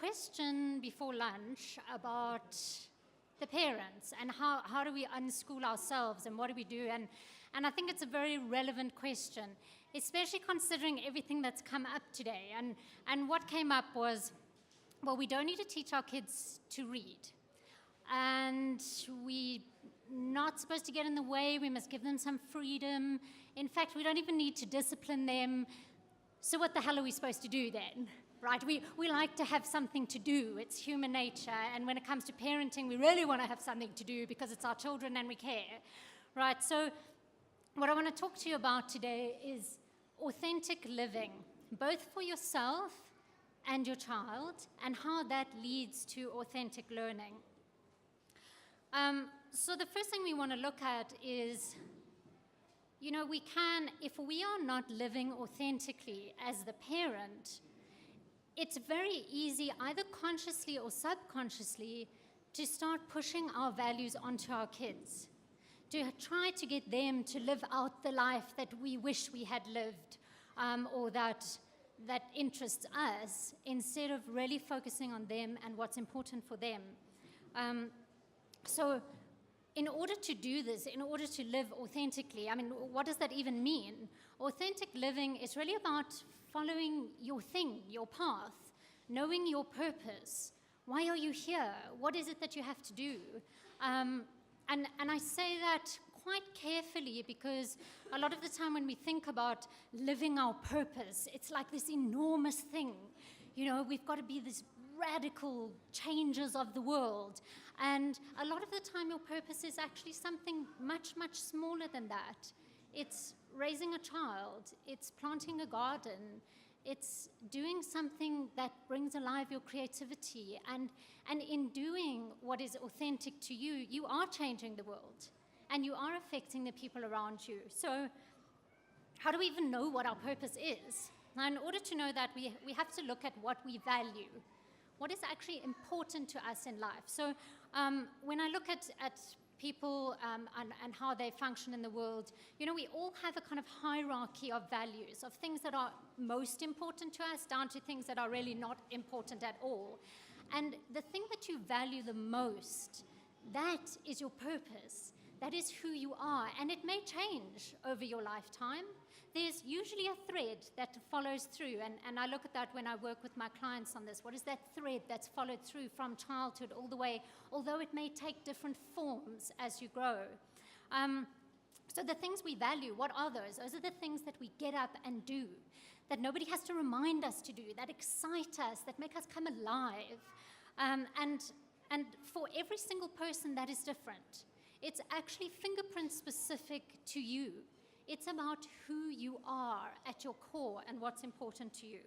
question before lunch about the parents and how do we unschool ourselves and what do we do? And I think it's a very relevant question, especially considering everything that's come up today. And what came up was, well, we don't need to teach our kids to read. And we're not supposed to get in the way. We must give them some freedom. In fact, we don't even need to discipline them. So what the hell are we supposed to do then? Right? We like to have something to do. It's human nature. And when it comes to parenting, we really want to have something to do because it's our children and we care. Right? So what I want to talk to you about today is authentic living, both for yourself and your child, and how that leads to authentic learning. So the first thing we want to look at is, you know, if we are not living authentically as the parent, it's very easy, either consciously or subconsciously, to start pushing our values onto our kids, to try to get them to live out the life that we wish we had lived, or that interests us, instead of really focusing on them and what's important for them. So in order to do this, in order to live authentically, I mean, what does that even mean? Authentic living is really about following your thing, your path, knowing your purpose. Why are you here? What is it that you have to do? And I say that quite carefully because a lot of the time when we think about living our purpose, it's like this enormous thing. You know, we've got to be this radical changes of the world. And a lot of the time your purpose is actually something much, much smaller than that. It's raising a child, it's planting a garden, it's doing something that brings alive your creativity. And in doing what is authentic to you, you are changing the world and you are affecting the people around you. So how do we even know what our purpose is? Now, in order to know that, we have to look at what we value. What is actually important to us in life? So when I look at people and how they function in the world, you know, we all have a kind of hierarchy of values, of things that are most important to us down to things that are really not important at all. And the thing that you value the most, that is your purpose. That is who you are. And it may change over your lifetime. There's usually a thread that follows through, and I look at that when I work with my clients on this. What is that thread that's followed through from childhood all the way, although it may take different forms as you grow? So the things we value, what are those? Those are the things that we get up and do, that nobody has to remind us to do, that excite us, that make us come alive. And for every single person, that is different. It's actually fingerprint specific to you. It's about who you are at your core and what's important to you.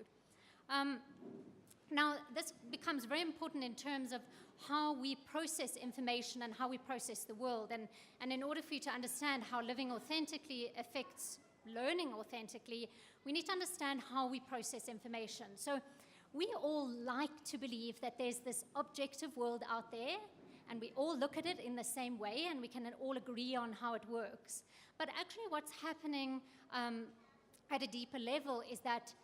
Now, this becomes very important in terms of how we process information and how we process the world. And in order for you to understand how living authentically affects learning authentically, we need to understand how we process information. So we all like to believe that there's this objective world out there, and we all look at it in the same way, and we can all agree on how it works. But actually what's happening at a deeper level is that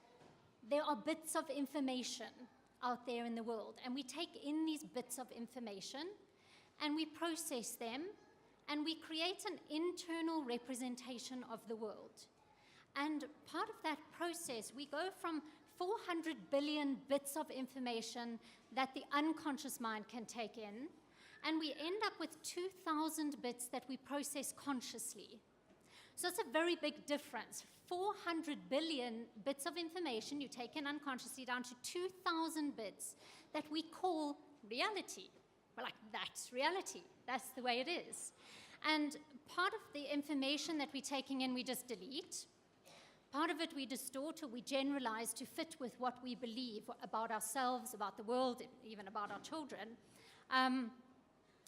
there are bits of information out there in the world, and we take in these bits of information, and we process them, and we create an internal representation of the world. And part of that process, we go from 400 billion bits of information that the unconscious mind can take in, and we end up with 2,000 bits that we process consciously. So it's a very big difference. 400 billion bits of information you take in unconsciously down to 2,000 bits that we call reality. We're like, that's reality. That's the way it is. And part of the information that we're taking in, we just delete. Part of it we distort or we generalize to fit with what we believe about ourselves, about the world, even about our children.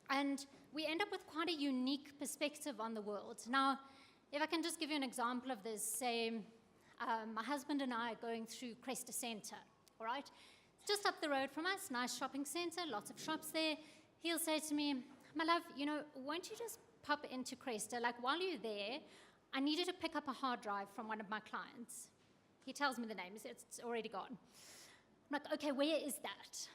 And we end up with quite a unique perspective on the world. Now, if I can just give you an example of this, say, my husband and I are going through Klaaste Center, all right? It's just up the road from us, nice shopping center, lots of shops there. He'll say to me, my love, you know, won't you just pop into Klaaste? Like, while you're there, I needed to pick up a hard drive from one of my clients. He tells me the name, it's already gone. I'm like, okay, where is that?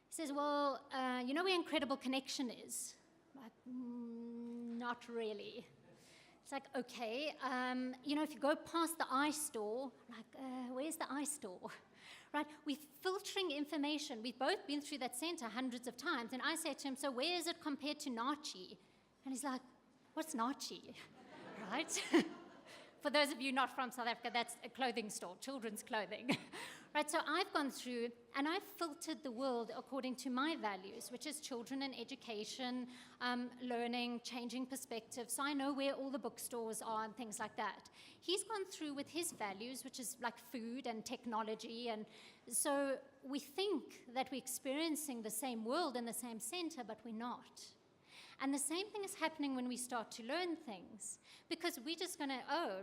He says, well, you know where Incredible Connection is? I'm like, not really. It's like, okay, you know, if you go past the iStore, like, where's the iStore? Right? We're filtering information. We've both been through that center hundreds of times. And I say to him, so where is it compared to Nachi? And he's like, what's Nachi? Right? For those of you not from South Africa, that's a clothing store, children's clothing. Right, so I've gone through and I've filtered the world according to my values, which is children and education, learning, changing perspective. So I know where all the bookstores are and things like that. He's gone through with his values, which is like food and technology. And so we think that we're experiencing the same world in the same center, but we're not. And the same thing is happening when we start to learn things, because we're just going to,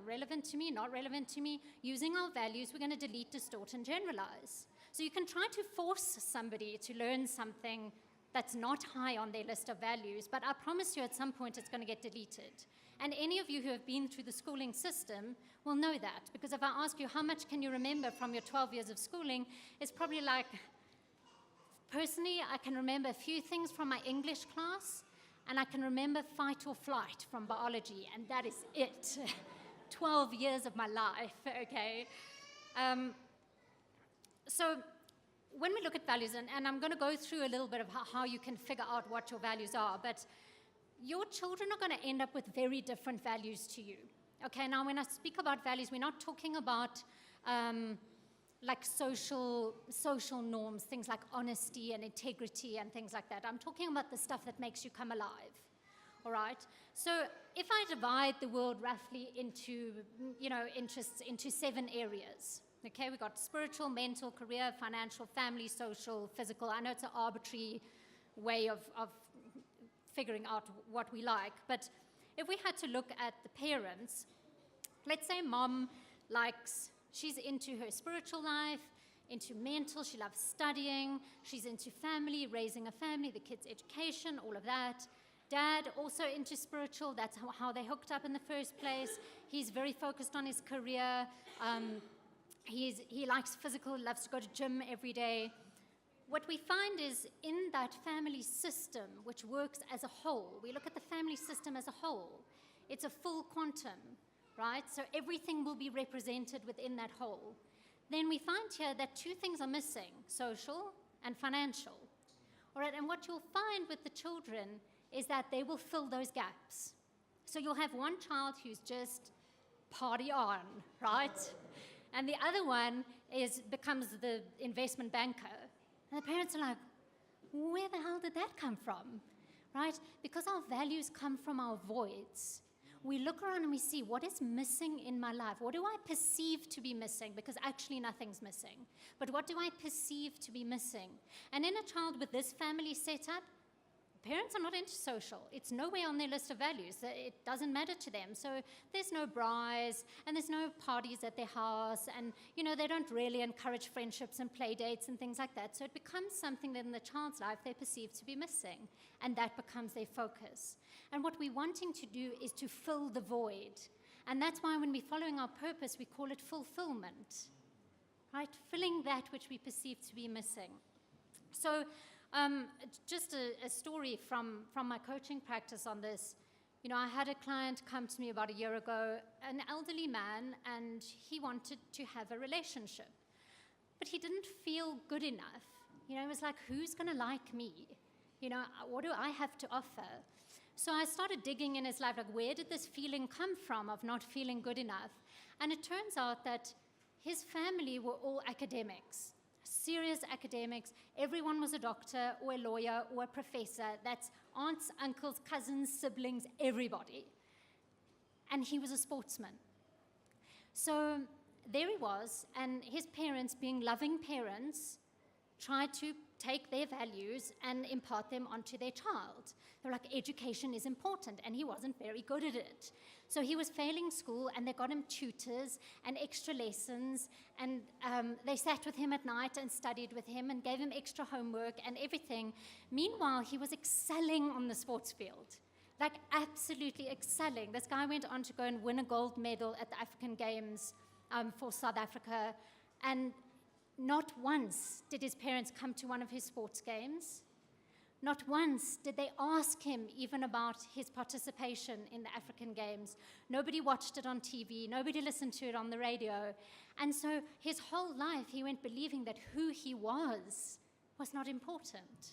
relevant to me, not relevant to me. Using our values, we're going to delete, distort, and generalize. So you can try to force somebody to learn something that's not high on their list of values, but I promise you at some point it's going to get deleted. And any of you who have been through the schooling system will know that, because if I ask you how much can you remember from your 12 years of schooling, it's probably like, personally, I can remember a few things from my English class, and I can remember fight or flight from biology, and that is it. 12 years of my life, okay? So when we look at values, and I'm going to go through a little bit of how you can figure out what your values are, but your children are going to end up with very different values to you. Okay, now when I speak about values, we're not talking about like social norms, things like honesty and integrity and things like that. I'm talking about the stuff that makes you come alive, all right? So if I divide the world roughly into, interests into 7 areas, okay? We've got spiritual, mental, career, financial, family, social, physical. I know it's an arbitrary way of figuring out what we like, but if we had to look at the parents, let's say mom likes, she's into her spiritual life, into mental, she loves studying, she's into family, raising a family, the kids' education, all of that. Dad, also into spiritual, that's how they hooked up in the first place. He's very focused on his career. He likes physical, loves to go to gym every day. What we find is in that family system, which works as a whole, we look at the family system as a whole, it's a full quantum, right? So everything will be represented within that whole. Then we find here that 2 things are missing, social and financial. All right, and what you'll find with the children is that they will fill those gaps. So you'll have one child who's just party on, right? And the other one becomes the investment banker. And the parents are like, where the hell did that come from, right? Because our values come from our voids. We look around and we see what is missing in my life. What do I perceive to be missing? Because actually nothing's missing. But what do I perceive to be missing? And in a child with this family setup, parents are not into social. It's nowhere on their list of values. It doesn't matter to them. So there's no braais, and there's no parties at their house, and they don't really encourage friendships and play dates and things like that. So it becomes something that in the child's life they perceive to be missing, and that becomes their focus. And what we're wanting to do is to fill the void. And that's why when we're following our purpose, we call it fulfillment, right? Filling that which we perceive to be missing. So just a story from my coaching practice on this. I had a client come to me about a year ago, an elderly man, and he wanted to have a relationship. But he didn't feel good enough. He was like, who's going to like me? What do I have to offer? So I started digging in his life, like, where did this feeling come from of not feeling good enough? And it turns out that his family were all academics. Serious academics. Everyone was a doctor or a lawyer or a professor. That's aunts, uncles, cousins, siblings, everybody. And he was a sportsman. So there he was, and his parents, being loving parents, tried to take their values and impart them onto their child. They were like, education is important, and he wasn't very good at it. So he was failing school, and they got him tutors and extra lessons, and they sat with him at night and studied with him and gave him extra homework and everything. Meanwhile, he was excelling on the sports field, like absolutely excelling. This guy went on to go and win a gold medal at the African Games for South Africa, and Not once did his parents come to one of his sports games. Not once did they ask him even about his participation in the African Games. Nobody watched it on TV. Nobody listened to it on the radio. And so his whole life he went believing that who he was not important.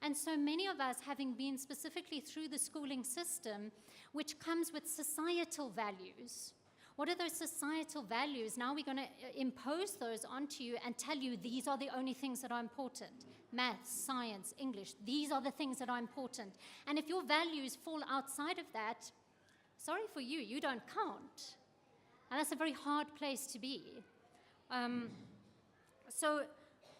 And so many of us, having been specifically through the schooling system, which comes with societal values. What are those societal values? Now we're going to impose those onto you and tell you these are the only things that are important. Maths, science, English, these are the things that are important. And if your values fall outside of that, sorry for you, you don't count. And that's a very hard place to be. So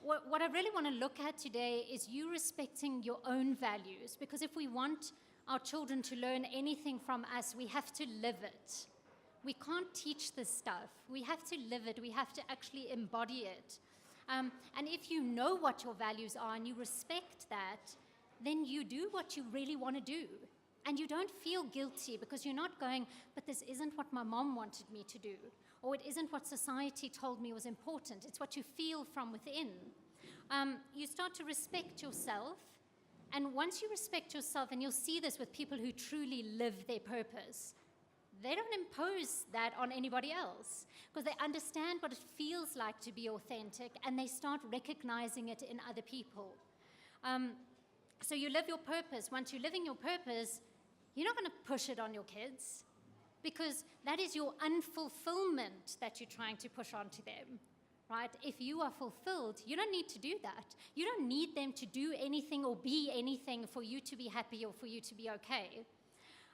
what I really want to look at today is you respecting your own values, because if we want our children to learn anything from us, we have to live it. We can't teach this stuff. We have to live it. We have to actually embody it. And if you know what your values are and you respect that, then you do what you really want to do. And you don't feel guilty because you're not going, but this isn't what my mom wanted me to do, or it isn't what society told me was important. It's what you feel from within. You start to respect yourself. And once you respect yourself, and you'll see this with people who truly live their purpose, they don't impose that on anybody else because they understand what it feels like to be authentic, and they start recognizing it in other people. So you live your purpose. Once you're living your purpose, you're not going to push it on your kids because that is your unfulfillment that you're trying to push onto them, right? If you are fulfilled, you don't need to do that. You don't need them to do anything or be anything for you to be happy or for you to be okay.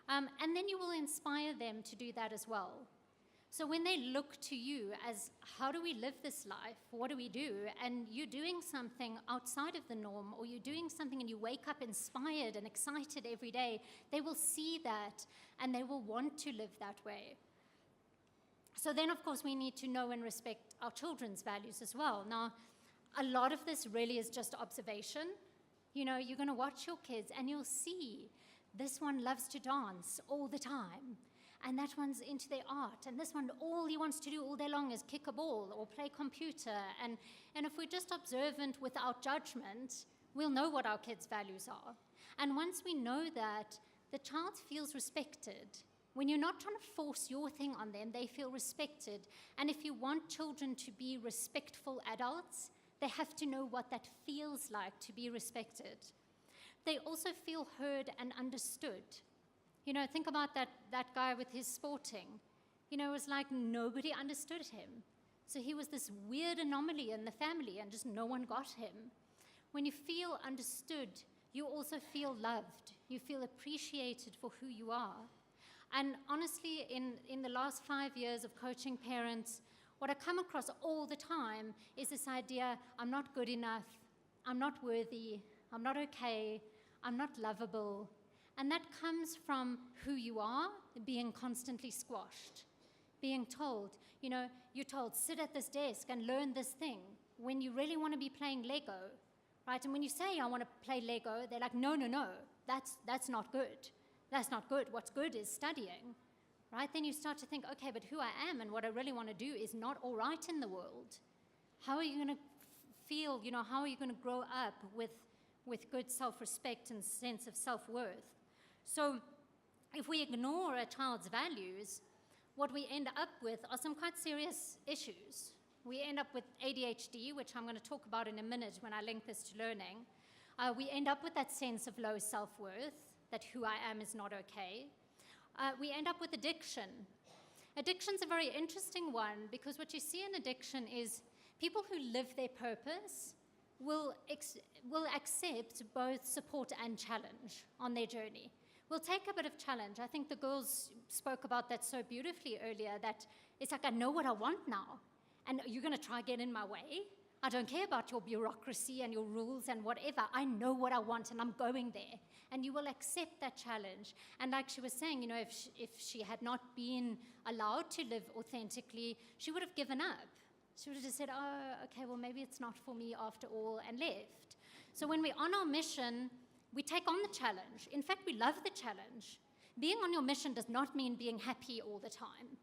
And then you will inspire them to do that as well. So when they look to you as, how do we live this life? What do we do? And you're doing something outside of the norm, or you're doing something and you wake up inspired and excited every day, they will see that and they will want to live that way. So then, of course, we need to know and respect our children's values as well. Now, a lot of this really is just observation. You know, you're going to watch your kids and you'll see this one loves to dance all the time, and that one's into their art, and this one, all he wants to do all day long is kick a ball or play computer. And if we're just observant without judgment, we'll know what our kids' values are. And once we know that, the child feels respected. When you're not trying to force your thing on them, they feel respected. And if you want children to be respectful adults, they have to know what that feels like to be respected. They also feel heard and understood. You know, think about that guy with his sporting. You know, it was like nobody understood him. So he was this weird anomaly in the family and just no one got him. When you feel understood, you also feel loved. You feel appreciated for who you are. And honestly, in the last 5 years of coaching parents, what I come across all the time is this idea, I'm not good enough, I'm not worthy, I'm not okay, I'm not lovable. And that comes from who you are being constantly squashed, being told, you know, you're told, sit at this desk and learn this thing when you really want to be playing Lego, right? And when you say, I want to play Lego, they're like, no, that's not good. That's not good. What's good is studying, right? Then you start to think, okay, but who I am and what I really want to do is not all right in the world. How are you going to feel, you know, how are you going to grow up with good self-respect and sense of self-worth? So if we ignore a child's values, what we end up with are some quite serious issues. We end up with ADHD, which I'm going to talk about in a minute when I link this to learning. We end up with that sense of low self-worth, that who I am is not okay. We end up with addiction. Addiction's a very interesting one because what you see in addiction is people who live their purpose will accept both support and challenge on their journey. We'll take a bit of challenge. I think the girls spoke about that so beautifully earlier, that it's like, I know what I want now, and you're going to try get in my way? I don't care about your bureaucracy and your rules and whatever. I know what I want, and I'm going there. And you will accept that challenge. And like she was saying, you know, if she had not been allowed to live authentically, she would have given up. She would have just said, oh, okay, well, maybe it's not for me after all, and left. So when we're on our mission, we take on the challenge. In fact, we love the challenge. Being on your mission does not mean being happy all the time.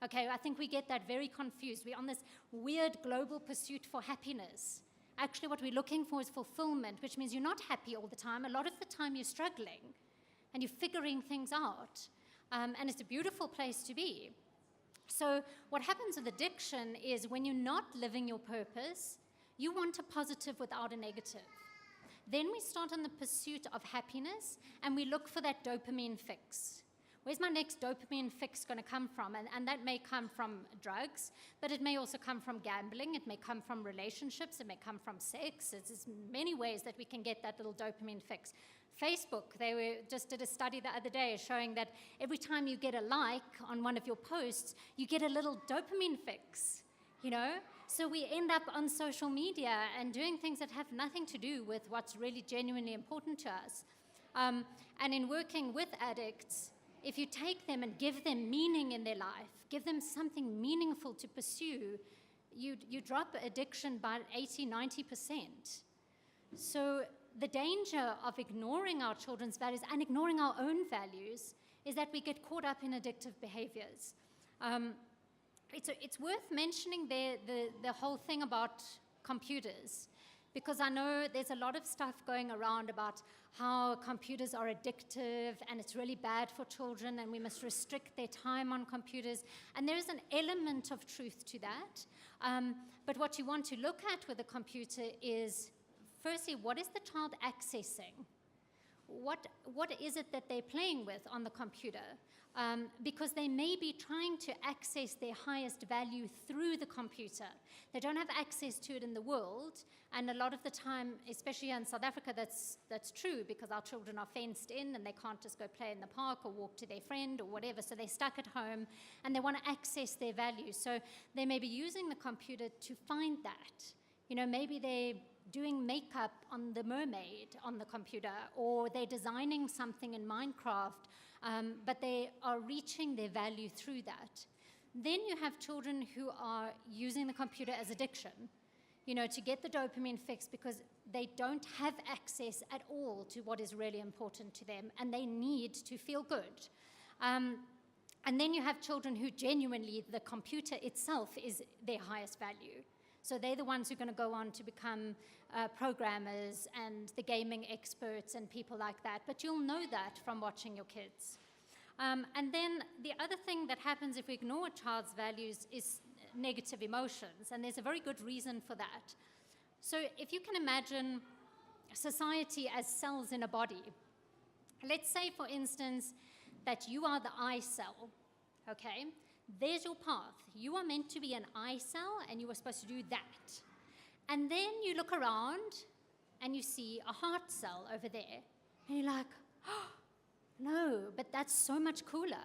Okay, I think we get that very confused. We're on this weird global pursuit for happiness. Actually, what we're looking for is fulfillment, which means you're not happy all the time. A lot of the time you're struggling and you're figuring things out. And it's a beautiful place to be. So what happens with addiction is when you're not living your purpose, you want a positive without a negative. Then we start on the pursuit of happiness and we look for that dopamine fix. Where's my next dopamine fix going to come from? And that may come from drugs, but it may also come from gambling. It may come from relationships. It may come from sex. There's many ways that we can get that little dopamine fix. Facebook, just did a study the other day showing that every time you get a like on one of your posts, you get a little dopamine fix, you know? So we end up on social media and doing things that have nothing to do with what's really genuinely important to us. And in working with addicts, if you take them and give them meaning in their life, give them something meaningful to pursue, you drop addiction by 80, 90%. So the danger of ignoring our children's values and ignoring our own values is that we get caught up in addictive behaviors. It's worth mentioning the whole thing about computers, because I know there's a lot of stuff going around about how computers are addictive and it's really bad for children and we must restrict their time on computers. And there is an element of truth to that. But what you want to look at with a computer is, firstly, what is the child accessing? What is it that they're playing with on the computer? Because they may be trying to access their highest value through the computer. They don't have access to it in the world, and a lot of the time, especially in South Africa, that's true, because our children are fenced in and they can't just go play in the park or walk to their friend or whatever, so they're stuck at home and they want to access their value. So they may be using the computer to find that. You know, maybe they're doing makeup on the mermaid on the computer, or they're designing something in Minecraft, but they are reaching their value through that. Then you have children who are using the computer as addiction, you know, to get the dopamine fix because they don't have access at all to what is really important to them, and they need to feel good. And then you have children who genuinely, the computer itself is their highest value. So they're the ones who are going to go on to become programmers and the gaming experts and people like that. But you'll know that from watching your kids. And then the other thing that happens if we ignore a child's values is negative emotions. And there's a very good reason for that. So if you can imagine society as cells in a body. Let's say, for instance, that you are the eye cell, okay? There's your path. You are meant to be an eye cell, and you are supposed to do that. And then you look around, and you see a heart cell over there. And you're like, oh, no, but that's so much cooler.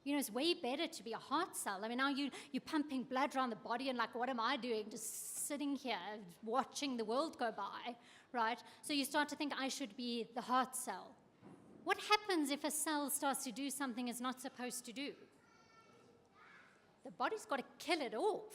You know, it's way better to be a heart cell. I mean, now you're pumping blood around the body, and like, what am I doing? Just sitting here, watching the world go by, right? So you start to think, I should be the heart cell. What happens if a cell starts to do something it's not supposed to do? The body's got to kill it off,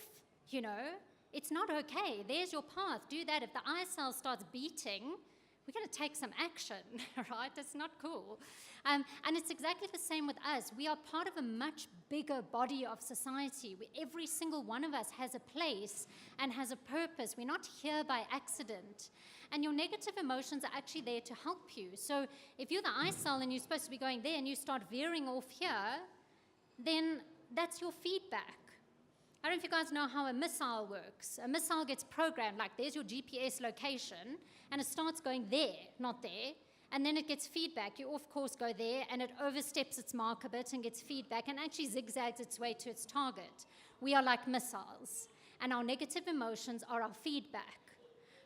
you know. It's not okay. There's your path. Do that. If the eye cell starts beating, we're going to take some action, right? That's not cool. And it's exactly the same with us. We are part of a much bigger body of society. Every single one of us has a place and has a purpose. We're not here by accident. And your negative emotions are actually there to help you. So if you're the eye cell and you're supposed to be going there and you start veering off here, then that's your feedback. I don't know if you guys know how a missile works. A missile gets programmed, like there's your GPS location, and it starts going there, not there, and then it gets feedback. You, of course, go there, and it oversteps its mark a bit and gets feedback, and actually zigzags its way to its target. We are like missiles, and our negative emotions are our feedback.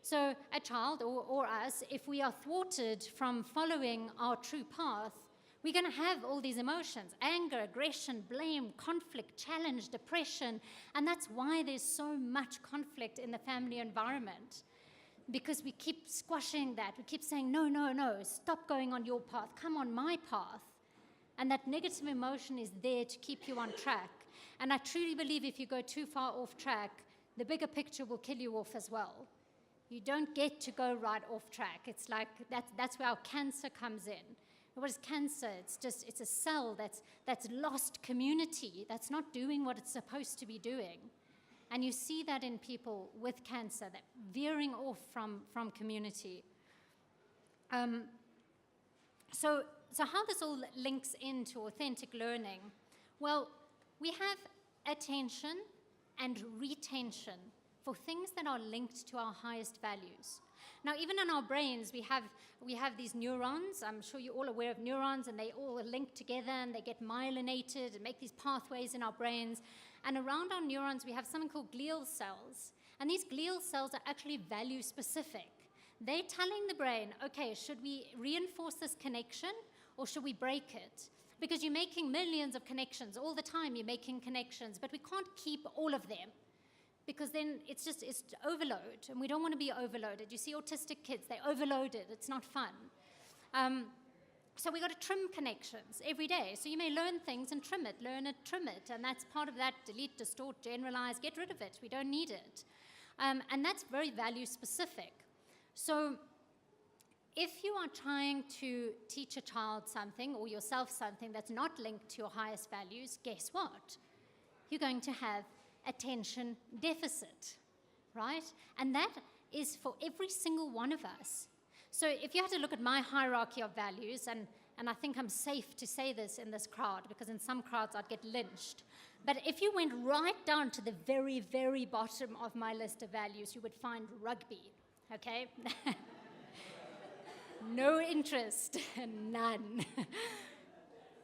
So a child, or us, if we are thwarted from following our true path, we're going to have all these emotions: anger, aggression, blame, conflict, challenge, depression. And that's why there's so much conflict in the family environment, because we keep squashing that. We keep saying, no, no, no, stop going on your path, come on my path. And that negative emotion is there to keep you on track. And I truly believe if you go too far off track, the bigger picture will kill you off as well. You don't get to go right off track. It's like that's where our cancer comes in. What is cancer? It's a cell that's lost community, that's not doing what it's supposed to be doing. And you see that in people with cancer, that veering off from community. So how this all links into authentic learning? Well, we have attention and retention for things that are linked to our highest values. Now, even in our brains, we have these neurons. I'm sure you're all aware of neurons, and they all are linked together, and they get myelinated and make these pathways in our brains. And around our neurons, we have something called glial cells. And these glial cells are actually value specific. They're telling the brain, okay, should we reinforce this connection, or should we break it? Because you're making millions of connections. All the time you're making connections, but we can't keep all of them, because then it's overload, and we don't want to be overloaded. You see autistic kids, they're overloaded. It's not fun. So we got to trim connections every day. So you may learn things and trim it, and that's part of that: delete, distort, generalize, get rid of it. We don't need it. And that's very value specific. So if you are trying to teach a child something, or yourself something, that's not linked to your highest values, guess what? You're going to have attention deficit, right? And that is for every single one of us. So if you had to look at my hierarchy of values, and I think I'm safe to say this in this crowd, because in some crowds I'd get lynched, but if you went right down to the very, very bottom of my list of values, you would find rugby, okay? No interest, none.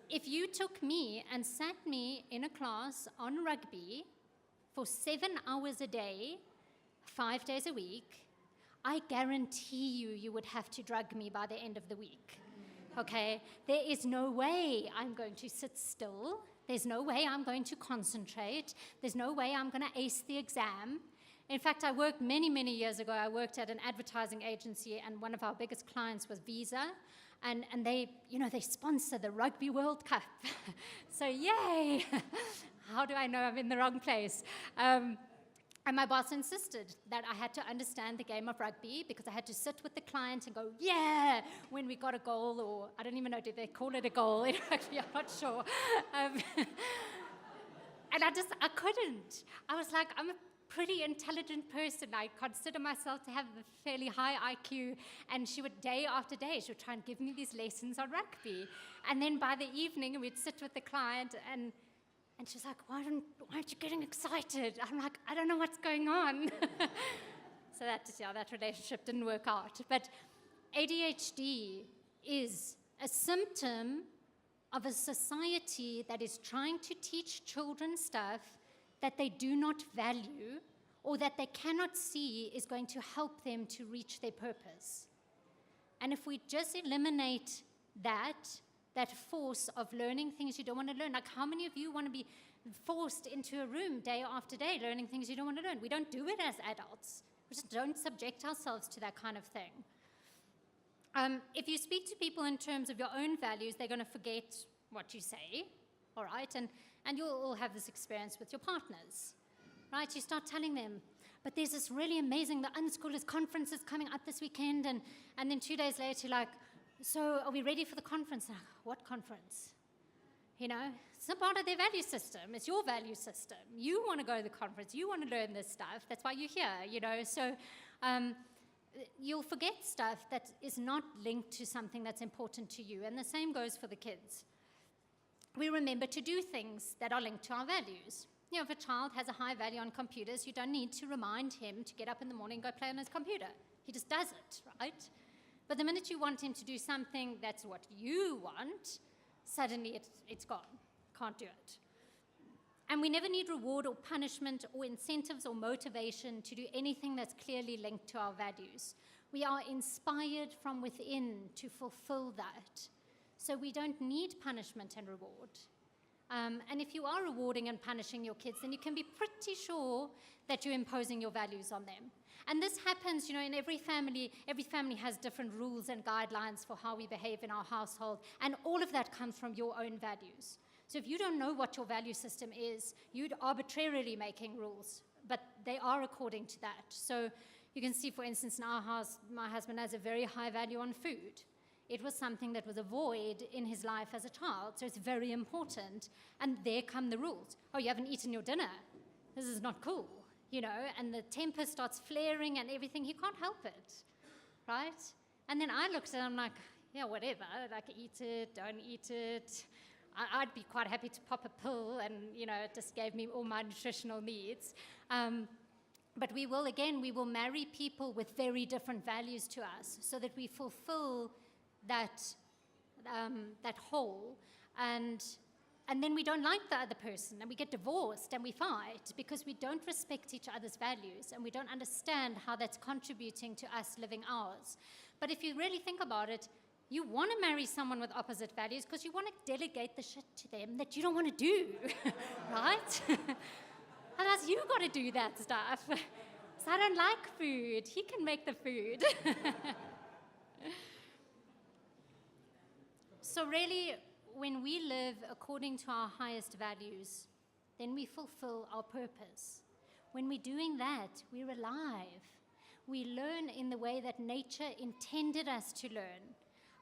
If you took me and sat me in a class on rugby for 7 hours a day, 5 days a week, I guarantee you would have to drug me by the end of the week, okay? There is no way I'm going to sit still. There's no way I'm going to concentrate. There's no way I'm going to ace the exam. In fact, I worked many, many years ago, I worked at an advertising agency, and one of our biggest clients was Visa, and they, they sponsor the Rugby World Cup. So yay! How do I know I'm in the wrong place? And my boss insisted that I had to understand the game of rugby, because I had to sit with the client and go, yeah, when we got a goal, or I don't even know, did they call it a goal in rugby? I'm not sure. And I couldn't. I was like, I'm a pretty intelligent person. I consider myself to have a fairly high IQ, and she would, day after day, she would try and give me these lessons on rugby. And then by the evening, we'd sit with the client, and she's like, why aren't you getting excited? I'm like, I don't know what's going on. So that relationship didn't work out. But ADHD is a symptom of a society that is trying to teach children stuff that they do not value, or that they cannot see is going to help them to reach their purpose. And if we just eliminate that force of learning things you don't want to learn, like how many of you want to be forced into a room day after day learning things you don't want to learn? We don't do it as adults. We just don't subject ourselves to that kind of thing. If you speak to people in terms of your own values, they're going to forget what you say, all right? And you'll all have this experience with your partners, right? You start telling them, but there's this really amazing, the Unschoolers conference is coming up this weekend, and then 2 days later, you're like, so are we ready for the conference? Like, what conference? It's not part of their value system. It's your value system. You want to go to the conference. You want to learn this stuff. That's why you're here, So you'll forget stuff that is not linked to something that's important to you. And the same goes for the kids. We remember to do things that are linked to our values. If a child has a high value on computers, you don't need to remind him to get up in the morning and go play on his computer. He just does it, right? But the minute you want him to do something that's what you want, suddenly it's gone. Can't do it. And we never need reward or punishment or incentives or motivation to do anything that's clearly linked to our values. We are inspired from within to fulfill that. So we don't need punishment and reward. And if you are rewarding and punishing your kids, then you can be pretty sure that you're imposing your values on them. And this happens, in every family. Every family has different rules and guidelines for how we behave in our household. And all of that comes from your own values. So if you don't know what your value system is, you're arbitrarily making rules, but they are according to that. So you can see, for instance, in our house, my husband has a very high value on food. It was something that was a void in his life as a child, so it's very important. And there come the rules. Oh, you haven't eaten your dinner. This is not cool, you know, and the temper starts flaring and everything. He can't help it, right? And then I looked at him, I'm like, yeah, whatever, like eat it, don't eat it. I'd be quite happy to pop a pill and, you know, it just gave me all my nutritional needs. But we will marry people with very different values to us so that we fulfill that whole. And then we don't like the other person, and we get divorced and we fight because we don't respect each other's values and we don't understand how that's contributing to us living ours. But if you really think about it, you want to marry someone with opposite values because you want to delegate the shit to them that you don't want to do, right? Otherwise, you got to do that stuff. So I don't like food. He can make the food. So really, when we live according to our highest values, then we fulfill our purpose. When we're doing that, we're alive. We learn in the way that nature intended us to learn.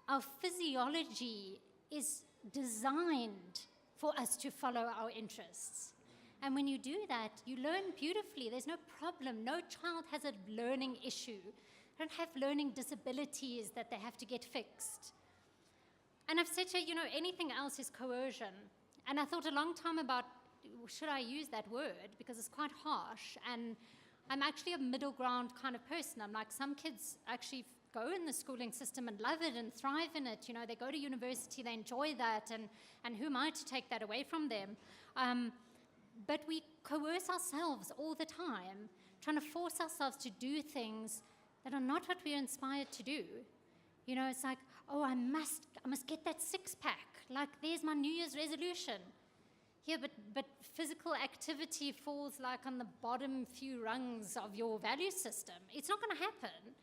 Our physiology is designed for us to follow our interests. And when you do that, you learn beautifully. There's no problem. No child has a learning issue. They don't have learning disabilities that they have to get fixed. And I've said to her, you know, anything else is coercion. And I thought a long time about, should I use that word? Because it's quite harsh. And I'm actually a middle ground kind of person. I'm like, some kids actually go in the schooling system and love it and thrive in it. You know, they go to university, they enjoy that, and who am I to take that away from them? But we coerce ourselves all the time, trying to force ourselves to do things that are not what we're inspired to do. You know, it's like, oh, I must get that six-pack. Like, there's my New Year's resolution. Yeah, but physical activity falls like on the bottom few rungs of your value system. It's not going to happen.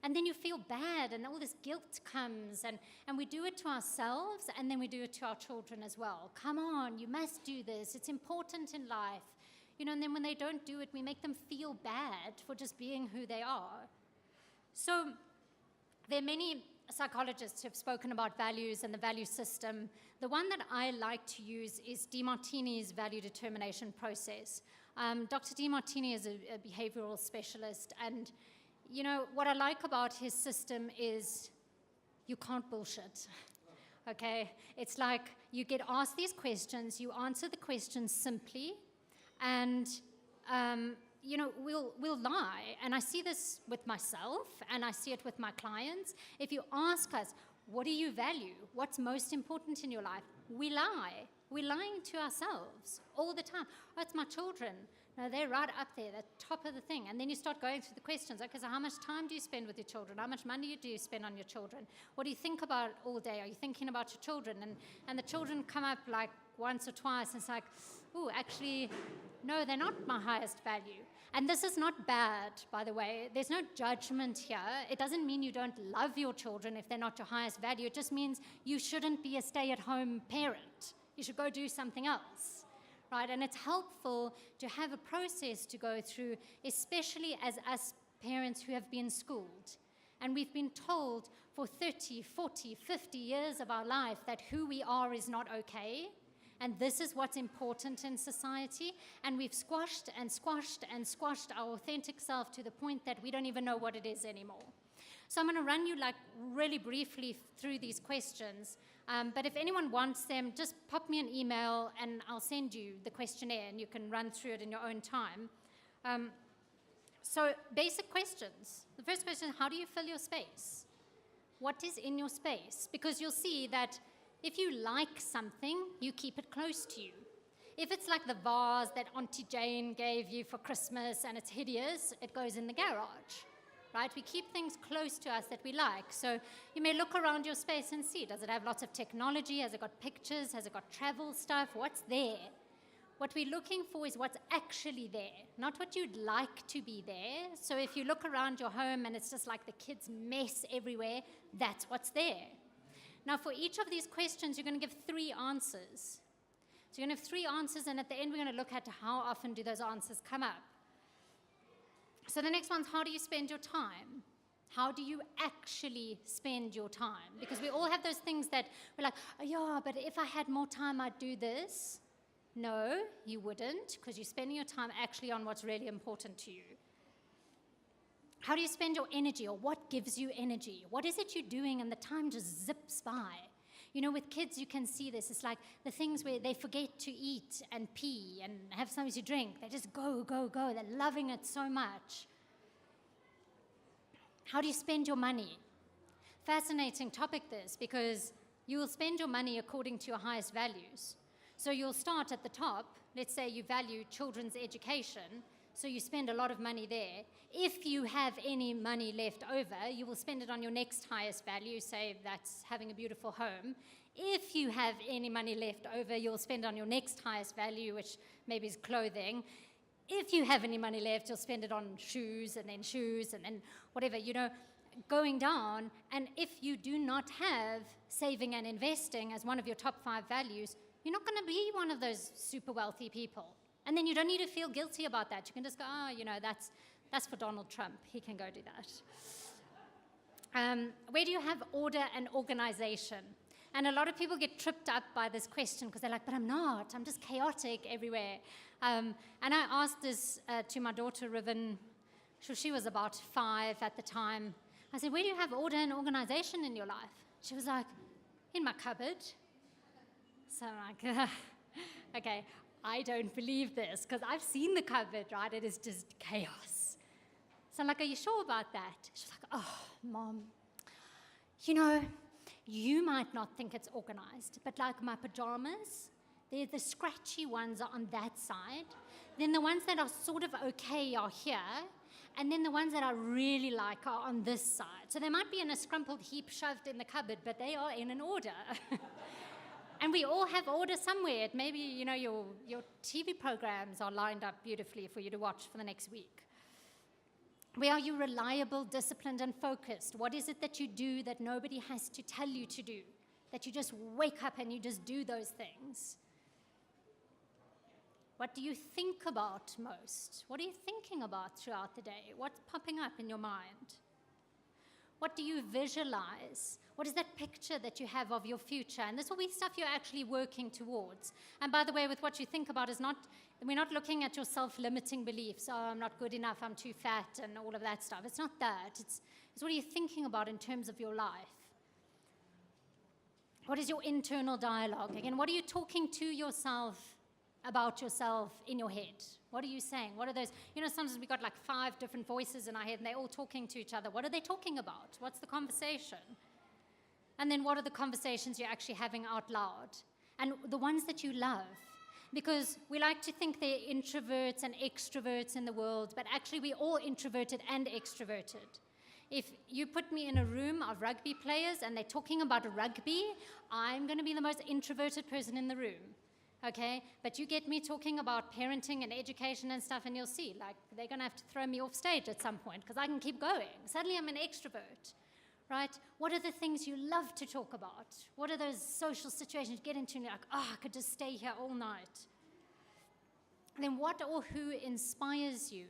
And then you feel bad, and all this guilt comes, and we do it to ourselves, and then we do it to our children as well. Come on, you must do this. It's important in life. You know, and then when they don't do it, we make them feel bad for just being who they are. So there are many psychologists who have spoken about values and the value system. The one that I like to use is DeMartini's value determination process. Dr. DeMartini is a behavioral specialist, and you know, what I like about his system is you can't bullshit, okay? It's like you get asked these questions, you answer the questions simply, and, you know, we'll lie. And I see this with myself, and I see it with my clients. If you ask us, what do you value? What's most important in your life? We lie. We're lying to ourselves all the time. Oh, it's my children. No, they're right up there, the top of the thing. And then you start going through the questions. Okay, so how much time do you spend with your children? How much money do you spend on your children? What do you think about all day? Are you thinking about your children? And the children come up like once or twice, and it's like, ooh, actually, no, they're not my highest value. And this is not bad, by the way. There's no judgment here. It doesn't mean you don't love your children if they're not your highest value. It just means you shouldn't be a stay-at-home parent. You should go do something else. Right? And it's helpful to have a process to go through, especially as us parents who have been schooled. And we've been told for 30, 40, 50 years of our life that who we are is not okay. And this is what's important in society. And we've squashed and squashed and squashed our authentic self to the point that we don't even know what it is anymore. So I'm going to run you like really briefly through these questions. But if anyone wants them, just pop me an email and I'll send you the questionnaire and you can run through it in your own time. So basic questions. The first question is, how do you fill your space? What is in your space? Because you'll see that if you like something, you keep it close to you. If it's like the vase that Auntie Jane gave you for Christmas and it's hideous, it goes in the garage. Right? We keep things close to us that we like. So you may look around your space and see, does it have lots of technology? Has it got pictures? Has it got travel stuff? What's there? What we're looking for is what's actually there, not what you'd like to be there. So if you look around your home and it's just like the kids' mess everywhere, that's what's there. Now for each of these questions, you're going to give 3 answers. So you're going to have 3 answers, and at the end we're going to look at how often do those answers come up. So the next one's, how do you spend your time? How do you actually spend your time? Because we all have those things that we're like, oh, yeah, but if I had more time, I'd do this. No, you wouldn't, because you're spending your time actually on what's really important to you. How do you spend your energy, or what gives you energy? What is it you're doing and the time just zips by? You know, with kids, you can see this. It's like the things where they forget to eat and pee and have something to drink. They just go, go, go. They're loving it so much. How do you spend your money? Fascinating topic this, because you will spend your money according to your highest values. So you'll start at the top. Let's say you value children's education, so you spend a lot of money there. If you have any money left over, you will spend it on your next highest value, say that's having a beautiful home. If you have any money left over, you'll spend on your next highest value, which maybe is clothing. If you have any money left, you'll spend it on shoes and then whatever, you know, going down. And if you do not have saving and investing as one of your top 5 values, you're not going to be one of those super wealthy people. And then you don't need to feel guilty about that. You can just go, oh, you know, that's for Donald Trump. He can go do that. Where do you have order and organization? And a lot of people get tripped up by this question because they're like, but I'm not. I'm just chaotic everywhere. And I asked this to my daughter, Riven. She was about 5 at the time. I said, where do you have order and organization in your life? She was like, in my cupboard. So I'm like, okay, I don't believe this, because I've seen the cupboard, right? It is just chaos. So I'm like, are you sure about that? She's like, oh, Mom, you know, you might not think it's organized, but like my pajamas, the scratchy ones are on that side. Then the ones that are sort of okay are here. And then the ones that I really like are on this side. So they might be in a scrumpled heap shoved in the cupboard, but they are in an order. And we all have order somewhere. Maybe, you know, your TV programs are lined up beautifully for you to watch for the next week. Where are you reliable, disciplined, and focused? What is it that you do that nobody has to tell you to do? That you just wake up and you just do those things? What do you think about most? What are you thinking about throughout the day? What's popping up in your mind? What do you visualize? What is that picture that you have of your future? And this will be stuff you're actually working towards. And by the way, with what you think about is not, we're not looking at your self-limiting beliefs. Oh, I'm not good enough, I'm too fat, and all of that stuff. It's not that. It's what are you thinking about in terms of your life? What is your internal dialogue? Again, what are you talking to yourself about yourself in your head? What are you saying? What are those? You know, sometimes we've got like 5 different voices in our head and they're all talking to each other. What are they talking about? What's the conversation? And then what are the conversations you're actually having out loud? And the ones that you love. Because we like to think they're introverts and extroverts in the world, but actually we're all introverted and extroverted. If you put me in a room of rugby players and they're talking about rugby, I'm going to be the most introverted person in the room. Okay, but you get me talking about parenting and education and stuff, and you'll see, like, they're going to have to throw me off stage at some point because I can keep going. Suddenly I'm an extrovert, right? What are the things you love to talk about? What are those social situations you get into and you're like, oh, I could just stay here all night? And then what or who inspires you?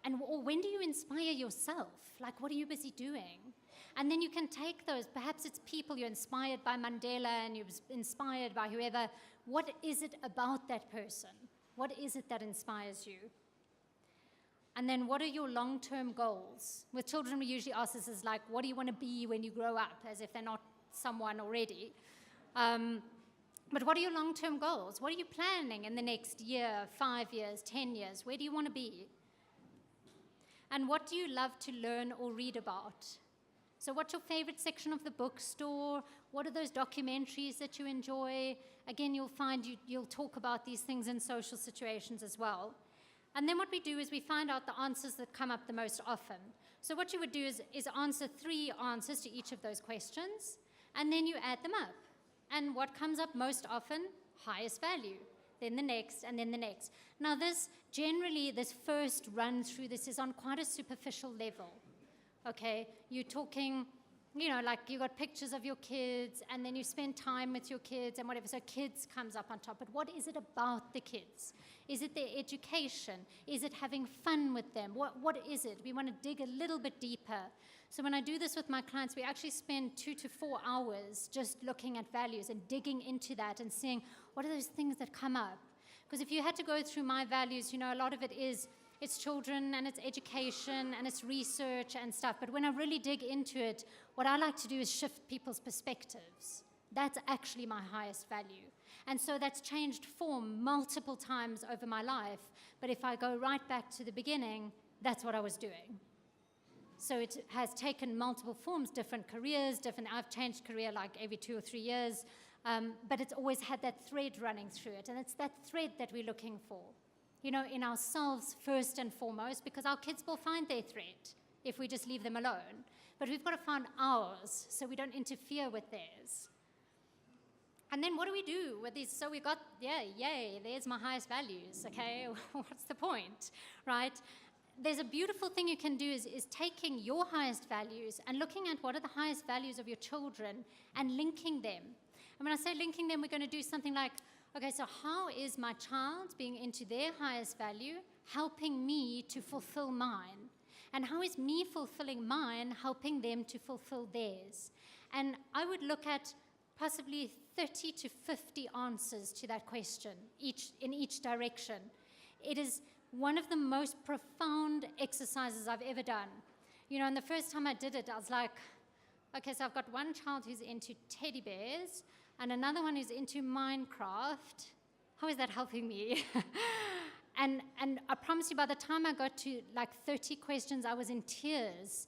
And or when do you inspire yourself? Like, what are you busy doing? And then you can take those, perhaps it's people you're inspired by Mandela and you're inspired by whoever. What is it about that person? What is it that inspires you? And then what are your long-term goals? With children, we usually ask this as like, what do you want to be when you grow up? As if they're not someone already. But what are your long-term goals? What are you planning in the next year, 5 years, 10 years? Where do you want to be? And what do you love to learn or read about? So what's your favorite section of the bookstore? What are those documentaries that you enjoy? Again, you'll find you'll talk about these things in social situations as well. And then what we do is we find out the answers that come up the most often. So what you would do is answer 3 answers to each of those questions, and then you add them up. And what comes up most often? Highest value. Then the next, and then the next. Now this first run through this is on quite a superficial level. Okay, you're talking like you got pictures of your kids, and then you spend time with your kids and whatever, so kids comes up on top. But what is it about the kids? Is it their education? Is it having fun with them? What is it? We want to dig a little bit deeper. So when I do this with my clients, we actually spend 2 to 4 hours just looking at values and digging into that and seeing what are those things that come up. Because if you had to go through my values, a lot of it is it's children and it's education and it's research and stuff. But when I really dig into it, what I like to do is shift people's perspectives. That's actually my highest value. And so that's changed form multiple times over my life. But if I go right back to the beginning, that's what I was doing. So it has taken multiple forms, different careers, I've changed career like every 2 or 3 years, but it's always had that thread running through it. And it's that thread that we're looking for, in ourselves first and foremost, because our kids will find their thread if we just leave them alone. But we've got to find ours so we don't interfere with theirs. And then what do we do with these? So we got, yay, there's my highest values, okay? What's the point, right? There's a beautiful thing you can do is taking your highest values and looking at what are the highest values of your children and linking them. And when I say linking them, we're going to do something like, okay, so how is my child being into their highest value helping me to fulfill mine? And how is me fulfilling mine helping them to fulfill theirs? And I would look at possibly 30 to 50 answers to that question, in each direction. It is one of the most profound exercises I've ever done. And the first time I did it, I was like, okay, so I've got one child who's into teddy bears and another one who's into Minecraft. How is that helping me? and I promise you, by the time I got to like 30 questions, I was in tears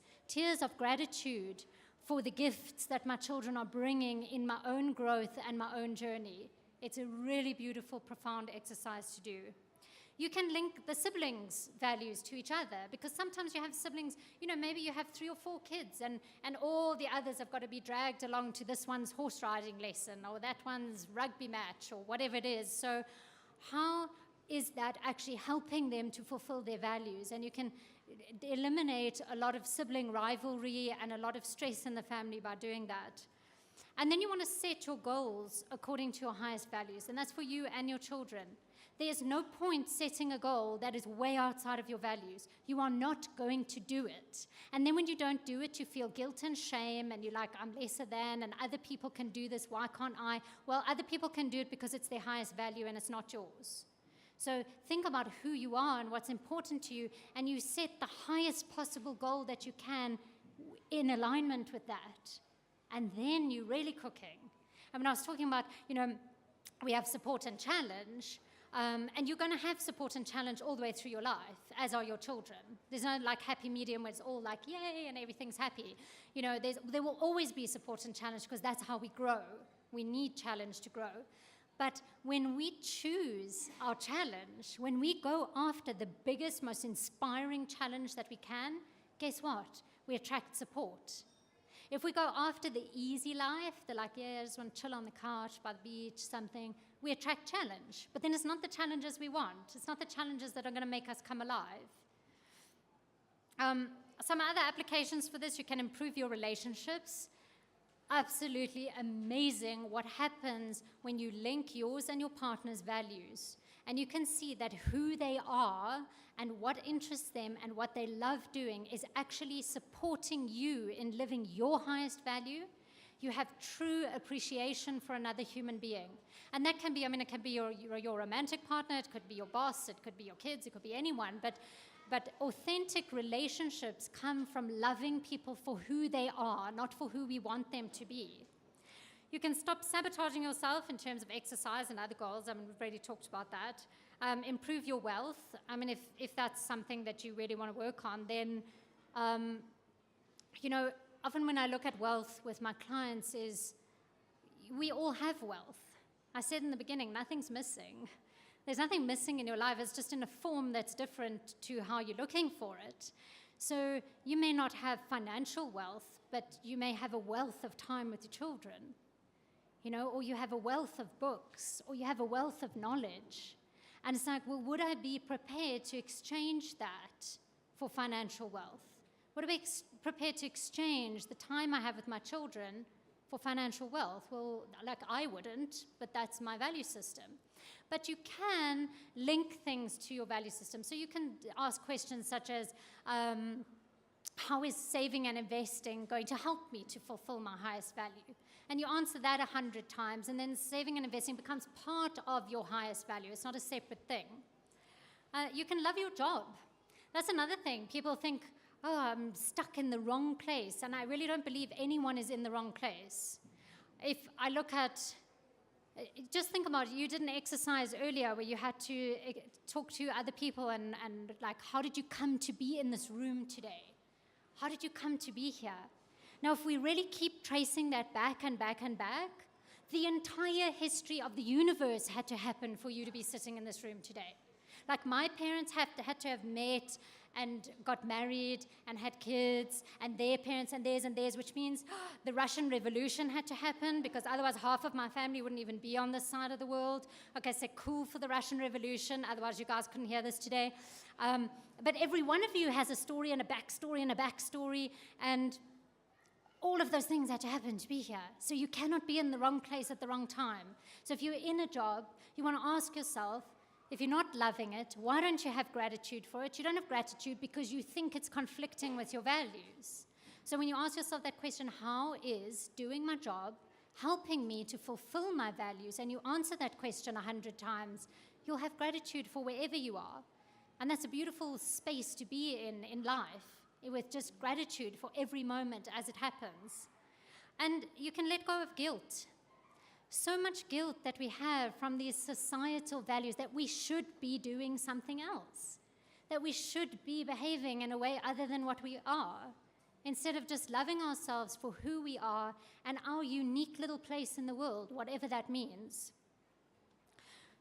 of gratitude for the gifts that my children are bringing in my own growth and my own journey. It's a really beautiful, profound exercise to do. You can link the siblings' values to each other, because sometimes you have siblings, maybe you have 3 or 4 kids and all the others have got to be dragged along to this one's horse riding lesson or that one's rugby match or whatever it is. So how is that actually helping them to fulfill their values? And you can eliminate a lot of sibling rivalry and a lot of stress in the family by doing that. And then you want to set your goals according to your highest values, and that's for you and your children. There's no point setting a goal that is way outside of your values. You are not going to do it. And then when you don't do it, you feel guilt and shame, and you're like, I'm lesser than, and other people can do this, why can't I? Well, other people can do it because it's their highest value and it's not yours. So think about who you are and what's important to you, and you set the highest possible goal that you can in alignment with that. And then you're really cooking. I mean, I was talking about, we have support and challenge, and you're going to have support and challenge all the way through your life, as are your children. There's no happy medium where it's all like, yay, and everything's happy. There will always be support and challenge, because that's how we grow. We need challenge to grow. But when we choose our challenge, when we go after the biggest, most inspiring challenge that we can, guess what? We attract support. If we go after the easy life, I just want to chill on the couch by the beach, something, we attract challenge. But then it's not the challenges we want. It's not the challenges that are going to make us come alive. Some other applications for this, you can improve your relationships. Absolutely amazing what happens when you link yours and your partner's values. And you can see that who they are and what interests them and what they love doing is actually supporting you in living your highest value. You have true appreciation for another human being. And that can be, it can be your romantic partner, it could be your boss, it could be your kids, it could be anyone. But authentic relationships come from loving people for who they are, not for who we want them to be. You can stop sabotaging yourself in terms of exercise and other goals. We've already talked about that. Improve your wealth. If that's something that you really want to work on, then, often when I look at wealth with my clients is, we all have wealth. I said in the beginning, nothing's missing. There's nothing missing in your life. It's just in a form that's different to how you're looking for it. So you may not have financial wealth, but you may have a wealth of time with your children, or you have a wealth of books, or you have a wealth of knowledge. And it's like, well, would I be prepared to exchange that for financial wealth? Would I be prepared to exchange the time I have with my children for financial wealth. Well, like I wouldn't, but that's my value system. But you can link things to your value system. So you can ask questions such as, how is saving and investing going to help me to fulfill my highest value? And you answer that 100 times, and then saving and investing becomes part of your highest value. It's not a separate thing. You can love your job. That's another thing. People think, oh, I'm stuck in the wrong place, and I really don't believe anyone is in the wrong place. If I look at, just think about it, you did an exercise earlier where you had to talk to other people and like, how did you come to be in this room today? How did you come to be here? Now, if we really keep tracing that back and back and back, the entire history of the universe had to happen for you to be sitting in this room today. Like my parents had to have met and got married and had kids, and their parents and theirs, which means the Russian Revolution had to happen, because otherwise half of my family wouldn't even be on this side of the world. Okay, so cool for the Russian Revolution, otherwise you guys couldn't hear this today. But every one of you has a story and a backstory, and all of those things had to happen to be here. So you cannot be in the wrong place at the wrong time. So if you're in a job, you want to ask yourself, if you're not loving it, why don't you have gratitude for it? You don't have gratitude because you think it's conflicting with your values. So when you ask yourself that question, how is doing my job helping me to fulfill my values? And you answer that question 100 times, you'll have gratitude for wherever you are. And that's a beautiful space to be in life, with just gratitude for every moment as it happens. And you can let go of guilt. So much guilt that we have from these societal values that we should be doing something else, that we should be behaving in a way other than what we are, instead of just loving ourselves for who we are and our unique little place in the world, whatever that means.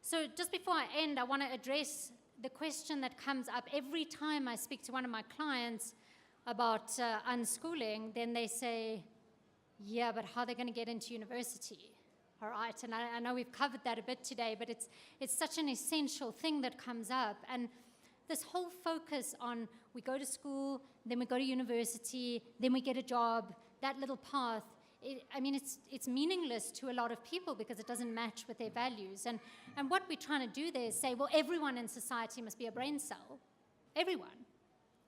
So just before I end, I want to address the question that comes up every time I speak to one of my clients about unschooling. Then they say, yeah, but how are they going to get into university? All right, and I know we've covered that a bit today, but it's such an essential thing that comes up. And this whole focus on we go to school, then we go to university, then we get a job, that little path, it's meaningless to a lot of people because it doesn't match with their values. And what we're trying to do there is say, well, everyone in society must be a brain cell. Everyone,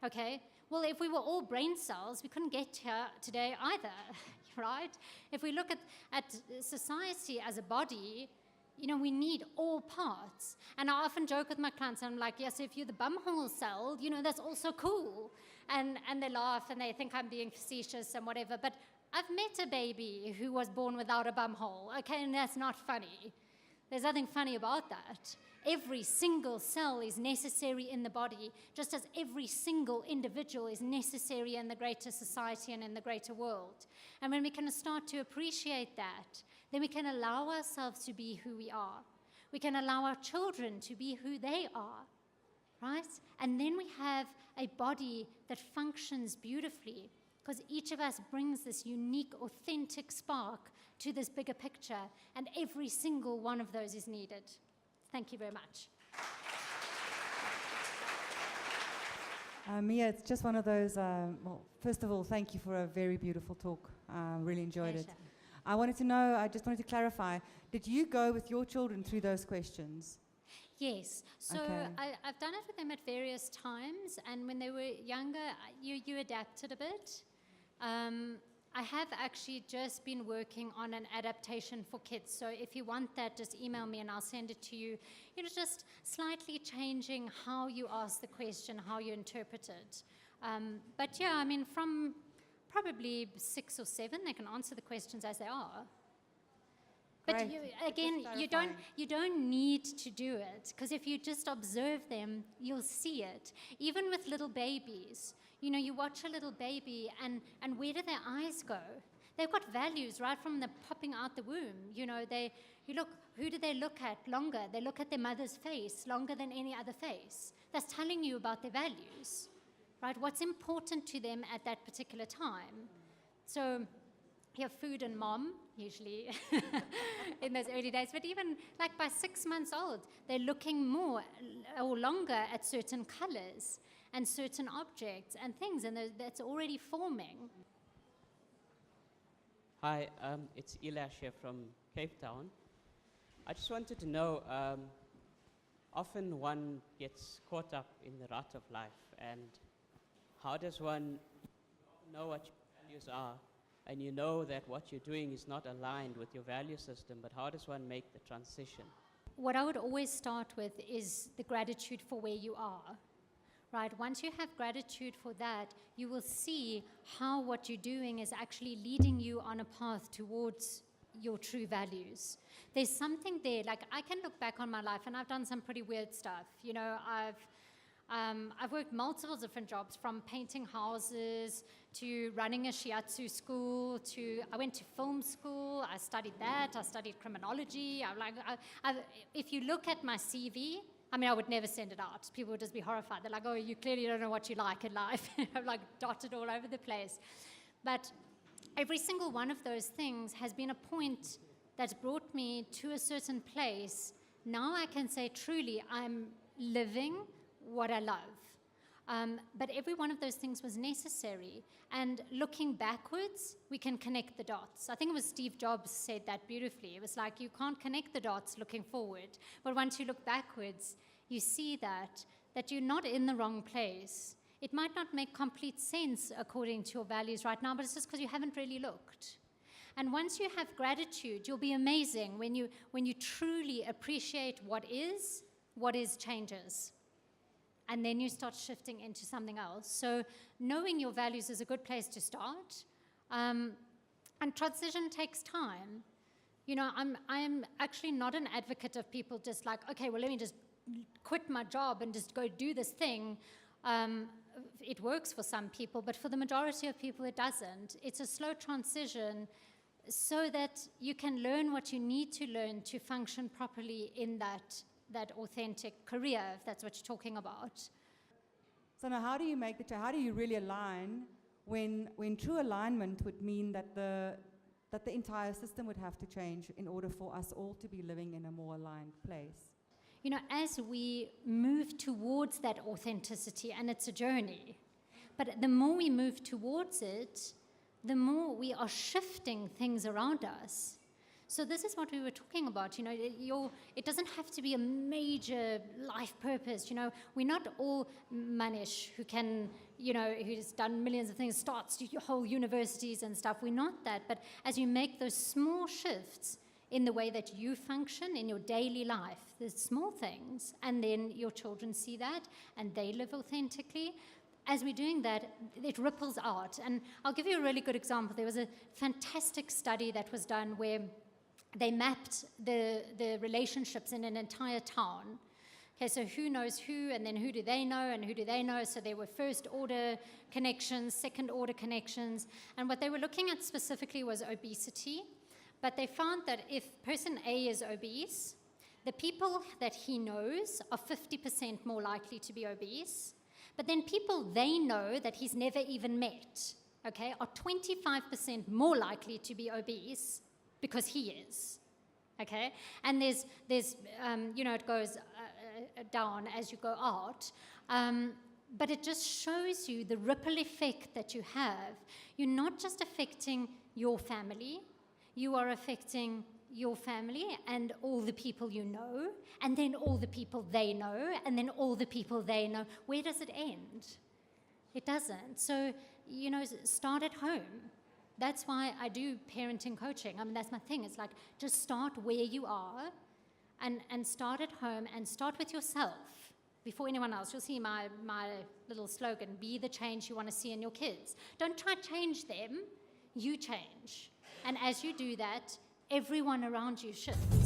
okay? Well, if we were all brain cells, we couldn't get here today either. Right? If we look at society as a body, we need all parts. And I often joke with my clients, I'm like, yes, if you're the bumhole cell, that's also cool. And they laugh and they think I'm being facetious and whatever. But I've met a baby who was born without a bumhole, okay, and that's not funny. There's nothing funny about that. Every single cell is necessary in the body, just as every single individual is necessary in the greater society and in the greater world. And when we can start to appreciate that, then we can allow ourselves to be who we are. We can allow our children to be who they are, right? And then we have a body that functions beautifully, because each of us brings this unique, authentic spark to this bigger picture, and every single one of those is needed. Thank you very much. Mia, it's just one of those, well, first of all, thank you for a very beautiful talk. Really enjoyed it. I just wanted to clarify, did you go with your children through those questions? Yes. So okay. I've done it with them at various times, and when they were younger, you adapted a bit. I have actually just been working on an adaptation for kids. So if you want that, just email me and I'll send it to you. Just slightly changing how you ask the question, how you interpret it. But yeah, from probably 6 or 7, they can answer the questions as they are. But you don't need to do it, because if you just observe them, you'll see it. Even with little babies, you watch a little baby, and where do their eyes go? They've got values right from the popping out the womb. Who do they look at longer? They look at their mother's face longer than any other face. That's telling you about their values, right? What's important to them at that particular time. So you have food and mom, usually, in those early days. But even by 6 months old, they're looking more or longer at certain colors. and certain objects and things, and that's already forming. Hi, it's Elash here from Cape Town. I just wanted to know, often one gets caught up in the rut of life, and how does one know what your values are, and you know that what you're doing is not aligned with your value system, but how does one make the transition? What I would always start with is the gratitude for where you are, right? Once you have gratitude for that, you will see how what you're doing is actually leading you on a path towards your true values. There's something there, like I can look back on my life and I've done some pretty weird stuff. You know, I've worked multiple different jobs, from painting houses to running a shiatsu school I went to film school, I studied that, I studied criminology. If you look at my CV, I mean, I would never send it out. People would just be horrified. They're like, oh, you clearly don't know what you like in life. I'm like dotted all over the place. But every single one of those things has been a point that's brought me to a certain place. Now I can say truly I'm living what I love. But every one of those things was necessary. And looking backwards, we can connect the dots. I think it was Steve Jobs said that beautifully. It was like, you can't connect the dots looking forward. But once you look backwards, you see that you're not in the wrong place. It might not make complete sense according to your values right now, but it's just because you haven't really looked. And once you have gratitude, you'll be amazing when you truly appreciate what is changes. And then you start shifting into something else. So knowing your values is a good place to start. And transition takes time. You know, I'm actually not an advocate of people just like, okay, well, let me just quit my job and just go do this thing. It works for some people, but for the majority of people, it doesn't. It's a slow transition so that you can learn what you need to learn to function properly in that authentic career, if that's what you're talking about. So now how do you make how do you really align when true alignment would mean that the entire system would have to change in order for us all to be living in a more aligned place? You know, as we move towards that authenticity, and it's a journey, but the more we move towards it, the more we are shifting things around us. So this is what we were talking about. You know, it doesn't have to be a major life purpose. You know, we're not all Manish who can, you know, who's done millions of things, starts whole universities and stuff. We're not that. But as you make those small shifts in the way that you function in your daily life, the small things, and then your children see that and they live authentically. As we're doing that, it ripples out. And I'll give you a really good example. There was a fantastic study that was done where they mapped the relationships in an entire town. Okay, so who knows who, and then who do they know, and who do they know? So there were first order connections, second order connections, and what they were looking at specifically was obesity. But they found that if person A is obese, the people that he knows are 50% more likely to be obese. But then people they know that he's never even met, okay, are 25% more likely to be obese because he is, okay? And there's you know, it goes down as you go out. But it just shows you the ripple effect that you have. You're not just affecting your family, you are affecting your family and all the people you know, and then all the people they know, and then all the people they know. Where does it end? It doesn't. So, you know, start at home. That's why I do parenting coaching. I mean, that's my thing. It's like, just start where you are and start at home and start with yourself before anyone else. You'll see my little slogan, be the change you want to see in your kids. Don't try to change them, you change. And as you do that, everyone around you shifts.